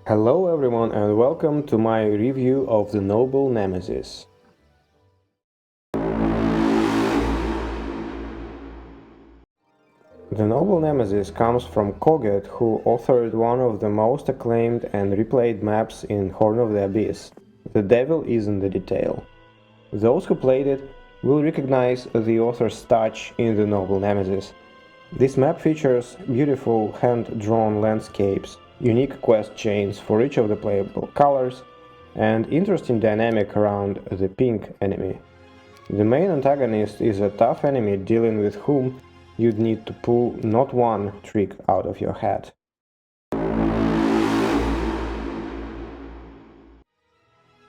Hello everyone and welcome to my review of the noble Nemesis. The noble Nemesis comes from Koget, who authored one of the most acclaimed and replayed maps in Horn of the Abyss. The devil is in the detail. Those who played it will recognize the author's touch in the noble Nemesis. This map features beautiful hand-drawn landscapes, unique quest chains for each of the playable colors, and interesting dynamic around the pink enemy. The main antagonist is a tough enemy dealing with whom you'd need to pull not one trick out of your hat.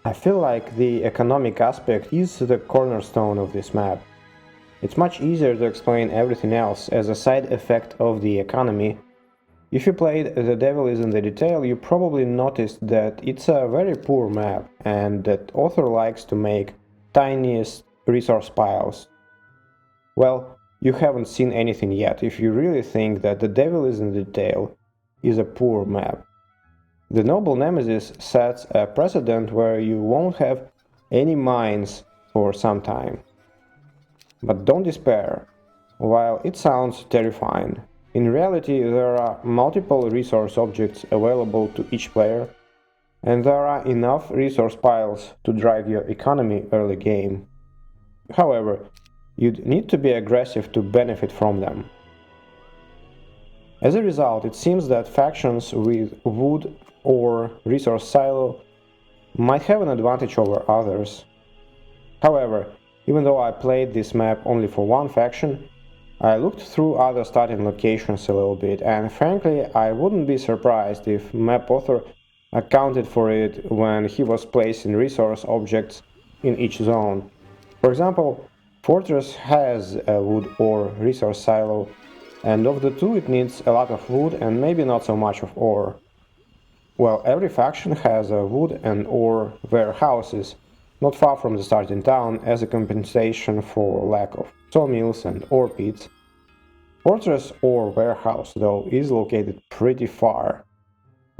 I feel like the economic aspect is the cornerstone of this map. It's much easier to explain everything else as a side effect of the economy. If you played The Devil is in the Detail, you probably noticed that it's a very poor map and that author likes to make tiniest resource piles. Well, you haven't seen anything yet if you really think that The Devil is in the Detail is a poor map. The Noble Nemesis sets a precedent where you won't have any mines for some time. But don't despair. While it sounds terrifying, in reality there are multiple resource objects available to each player, and there are enough resource piles to drive your economy early game. However, you'd need to be aggressive to benefit from them. As a result, it seems that factions with wood or resource silo might have an advantage over others. However, even though I played this map only for one faction, I looked through other starting locations a little bit, and frankly, I wouldn't be surprised if map author accounted for it when he was placing resource objects in each zone. For example, Fortress has a wood or resource silo, and of the two it needs a lot of wood and maybe not so much of ore. Well, every faction has a wood and ore warehouses, not far from the starting town, as a compensation for lack of sawmills and ore pits. Fortress or warehouse, though, is located pretty far,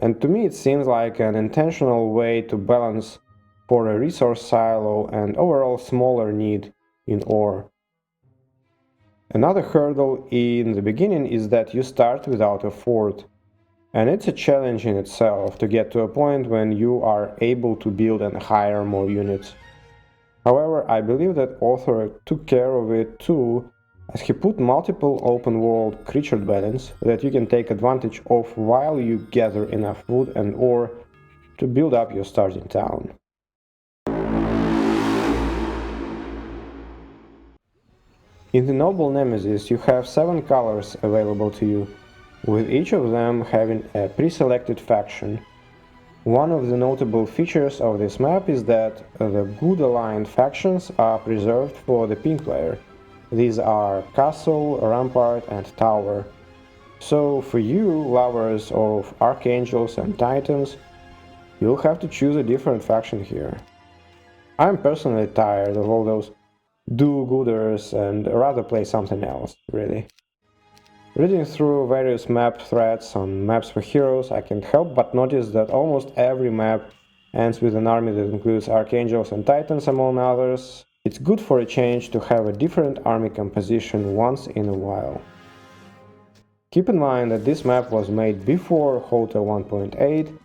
and to me it seems like an intentional way to balance for a resource silo and overall smaller need in ore. Another hurdle in the beginning is that you start without a fort, and it's a challenge in itself to get to a point when you are able to build and hire more units. However, I believe that author took care of it too, as he put multiple open-world creature balance that you can take advantage of while you gather enough wood and ore to build up your starting town. In the Noble Nemesis, you have 7 colors available to you, with each of them having a pre-selected faction. One of the notable features of this map is that the good aligned factions are preserved for the pink player. These are Castle, Rampart and Tower. So for you, lovers of Archangels and Titans, you'll have to choose a different faction here. I'm personally tired of all those do-gooders and rather play something else, really. Reading through various map threads on Maps for Heroes, I can't help but notice that almost every map ends with an army that includes Archangels and Titans among others. It's good for a change to have a different army composition once in a while. Keep in mind that this map was made before HOTA 1.8,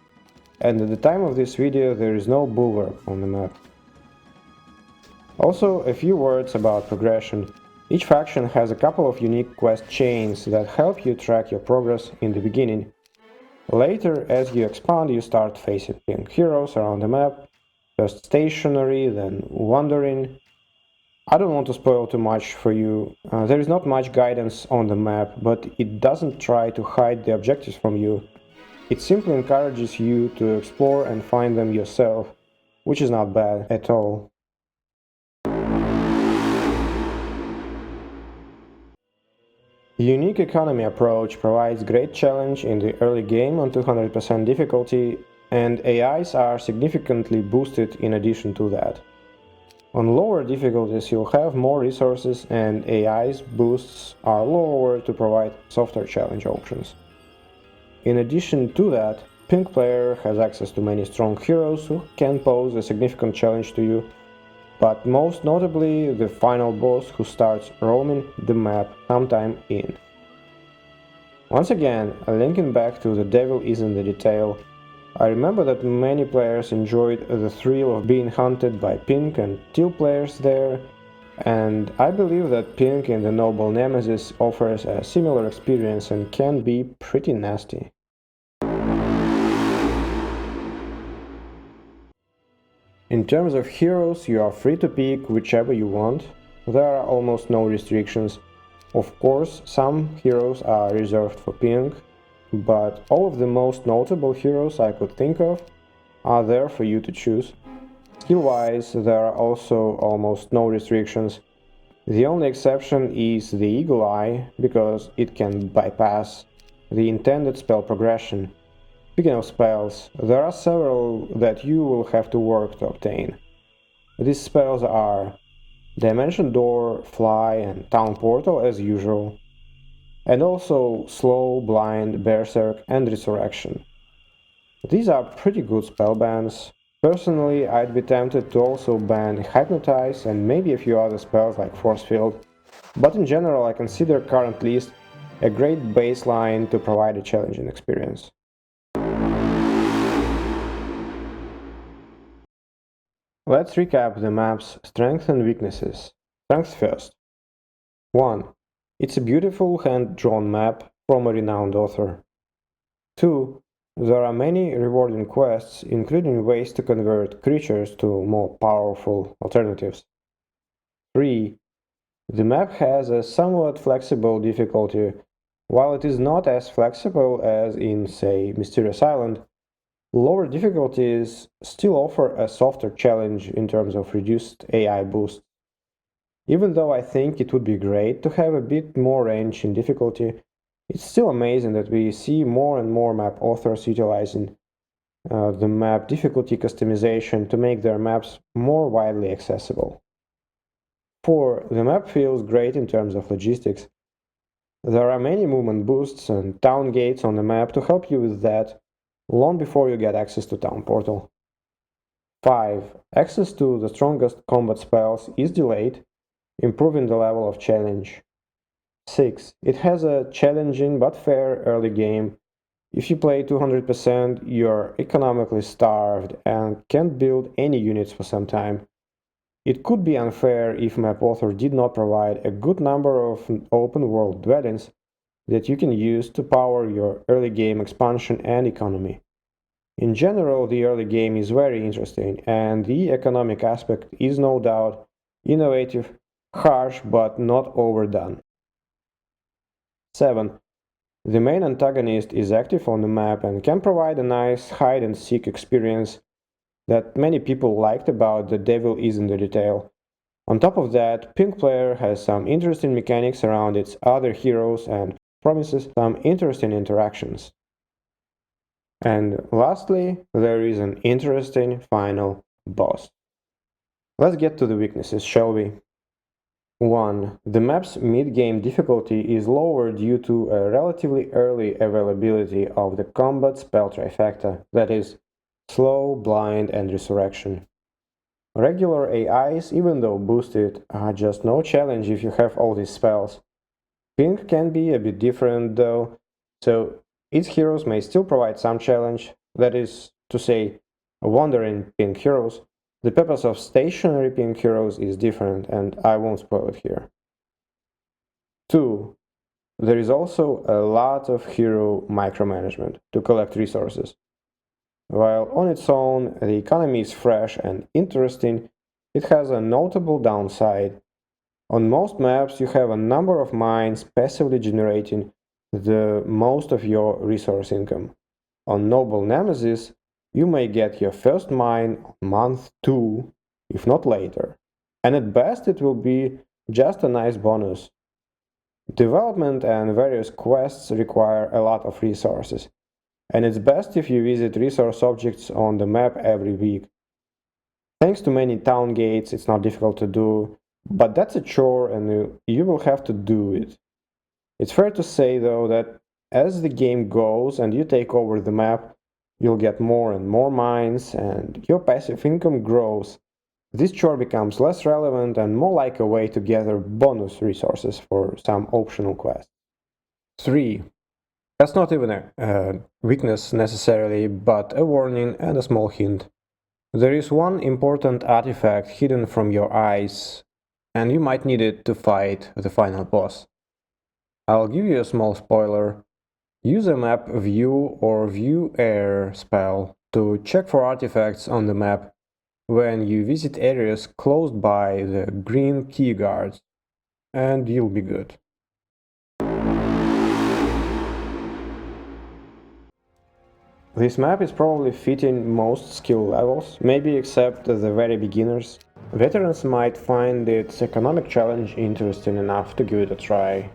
and at the time of this video there is no bulwark on the map. Also, a few words about progression. Each faction has a couple of unique quest chains that help you track your progress in the beginning. Later, as you expand, you start facing pink heroes around the map, first stationary, then wandering. I don't want to spoil too much for you. There is not much guidance on the map, but it doesn't try to hide the objectives from you. It simply encourages you to explore and find them yourself, which is not bad at all. The unique economy approach provides great challenge in the early game on 200% difficulty, and AIs are significantly boosted in addition to that. On lower difficulties you'll have more resources, and AI's boosts are lower to provide softer challenge options. In addition to that, Pink player has access to many strong heroes who can pose a significant challenge to you, but most notably the final boss who starts roaming the map sometime in. Once again, linking back to The Devil is in the Detail, I remember that many players enjoyed the thrill of being hunted by Pink and Teal players there, and I believe that Pink in the Noble Nemesis offers a similar experience and can be pretty nasty. In terms of heroes, you are free to pick whichever you want. There are almost no restrictions. Of course, some heroes are reserved for Pink, but all of the most notable heroes I could think of are there for you to choose. Skill-wise, there are also almost no restrictions. The only exception is the Eagle Eye, because it can bypass the intended spell progression. Speaking of spells, there are several that you will have to work to obtain. These spells are Dimension Door, Fly, and Town Portal as usual, and also Slow, Blind, Berserk, and Resurrection. These are pretty good spell bans. Personally, I'd be tempted to also ban Hypnotize and maybe a few other spells like Force Field, but in general I consider current list a great baseline to provide a challenging experience. Let's recap the map's strengths and weaknesses. Strengths first. 1. It's a beautiful hand-drawn map from a renowned author. 2. There are many rewarding quests, including ways to convert creatures to more powerful alternatives. 3. The map has a somewhat flexible difficulty. While it is not as flexible as in, say, Mysterious Island, lower difficulties still offer a softer challenge in terms of reduced AI boost. Even though I think it would be great to have a bit more range in difficulty, it's still amazing that we see more and more map authors utilizing the map difficulty customization to make their maps more widely accessible. 4. The map feels great in terms of logistics. There are many movement boosts and town gates on the map to help you with that long before you get access to Town Portal. 5. Access to the strongest combat spells is delayed, improving the level of challenge. 6. It has a challenging but fair early game. If you play 200%, you're economically starved and can't build any units for some time. It could be unfair if map author did not provide a good number of open world dwellings that you can use to power your early game expansion and economy. In general, the early game is very interesting, and the economic aspect is no doubt innovative, harsh, but not overdone. 7. The main antagonist is active on the map and can provide a nice hide-and-seek experience that many people liked about The Devil is in the Detail. On top of that, Pink player has some interesting mechanics around its other heroes and promises some interesting interactions. And lastly, there is an interesting final boss. Let's get to the weaknesses, shall we? 1. The map's mid-game difficulty is lower due to a relatively early availability of the combat spell trifecta, that is, Slow, Blind, and Resurrection. Regular AIs, even though boosted, are just no challenge if you have all these spells. Pink can be a bit different though, so its heroes may still provide some challenge, that is to say, wandering Pink heroes. The purpose of stationary Pink heroes is different, and I won't spoil it here. 2. There is also a lot of hero micromanagement to collect resources. While on its own the economy is fresh and interesting, it has a notable downside. On most maps you have a number of mines passively generating the most of your resource income. On Noble Nemesis, you may get your first mine on month 2, if not later, and at best it will be just a nice bonus. Development and various quests require a lot of resources, and it's best if you visit resource objects on the map every week. Thanks to many town gates, it's not difficult to do, but that's a chore and you will have to do it. It's fair to say, though, that as the game goes and you take over the map, You'll get more and more mines, and your passive income grows. This chore becomes less relevant and more like a way to gather bonus resources for some optional quests. 3. That's not even a weakness necessarily, but a warning and a small hint. There is one important artifact hidden from your eyes, and you might need it to fight the final boss. I'll give you a small spoiler. Use a map view or view air spell to check for artifacts on the map when you visit areas closed by the green key guards, and you'll be good. This map is probably fitting most skill levels, maybe except the very beginners. Veterans might find its economic challenge interesting enough to give it a try.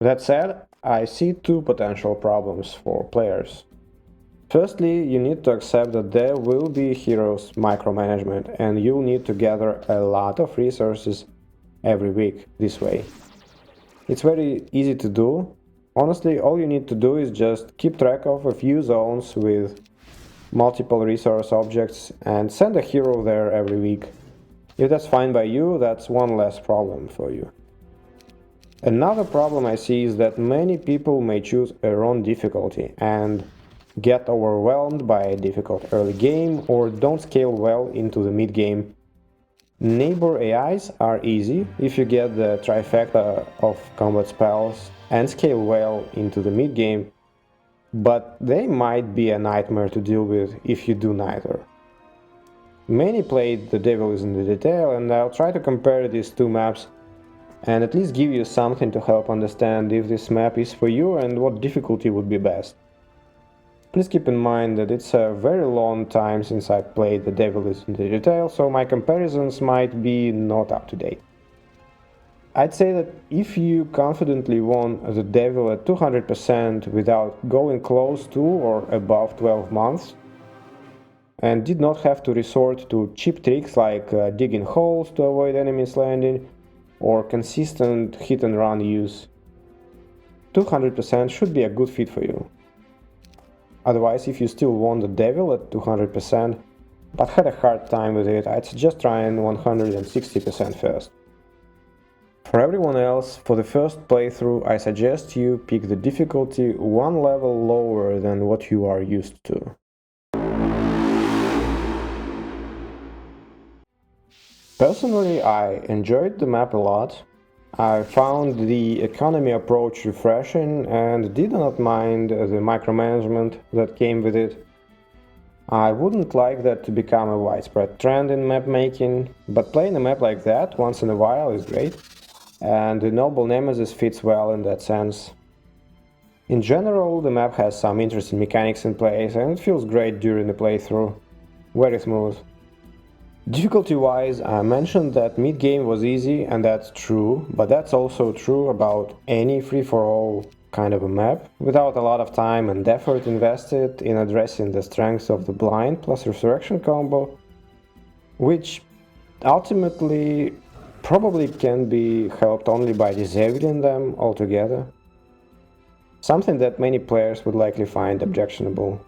That said, I see two potential problems for players. Firstly, you need to accept that there will be heroes micromanagement, and you'll need to gather a lot of resources every week this way. It's very easy to do. Honestly, all you need to do is just keep track of a few zones with multiple resource objects and send a hero there every week. If that's fine by you, that's one less problem for you. Another problem I see is that many people may choose a wrong difficulty and get overwhelmed by a difficult early game or don't scale well into the mid game. Neighbor AIs are easy if you get the trifecta of combat spells and scale well into the mid game, but they might be a nightmare to deal with if you do neither. Many played The Devil is in the Detail, and I'll try to compare these two maps and at least give you something to help understand if this map is for you and what difficulty would be best. Please keep in mind that it's a very long time since I played The Devil is in the Detail, so my comparisons might be not up to date. I'd say that if you confidently won The Devil at 200% without going close to or above 12 months, and did not have to resort to cheap tricks like digging holes to avoid enemies landing, or consistent hit-and-run use, 200% should be a good fit for you. Otherwise, if you still want The Devil at 200% but had a hard time with it, I'd suggest trying 160% first. For everyone else, for the first playthrough, I suggest you pick the difficulty one level lower than what you are used to. Personally, I enjoyed the map a lot. I found the economy approach refreshing and did not mind the micromanagement that came with it. I wouldn't like that to become a widespread trend in map making, but playing a map like that once in a while is great, and the Noble Nemesis fits well in that sense. In general, the map has some interesting mechanics in place and it feels great during the playthrough. Very smooth. Difficulty-wise, I mentioned that mid-game was easy, and that's true, but that's also true about any free-for-all kind of a map, without a lot of time and effort invested in addressing the strengths of the blind plus resurrection combo, which ultimately probably can be helped only by disabling them altogether, something that many players would likely find objectionable.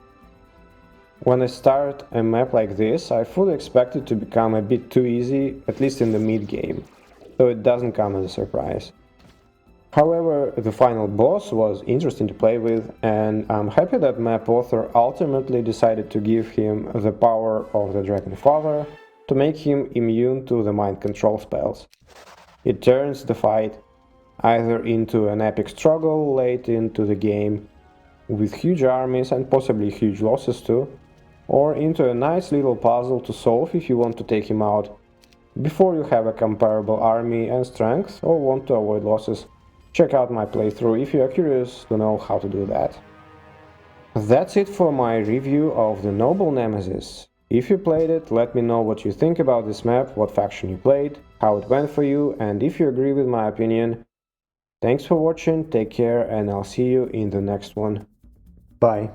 When I start a map like this, I fully expect it to become a bit too easy, at least in the mid-game, so it doesn't come as a surprise. However, the final boss was interesting to play with, and I'm happy that map author ultimately decided to give him the power of the Dragon Father to make him immune to the mind control spells. It turns the fight either into an epic struggle late into the game, with huge armies and possibly huge losses too, or into a nice little puzzle to solve if you want to take him out before you have a comparable army and strength or want to avoid losses. Check out my playthrough if you are curious to know how to do that. That's it for my review of the Noble Nemesis. If you played it, let me know what you think about this map, what faction you played, how it went for you, and if you agree with my opinion. Thanks for watching, take care, and I'll see you in the next one. Bye.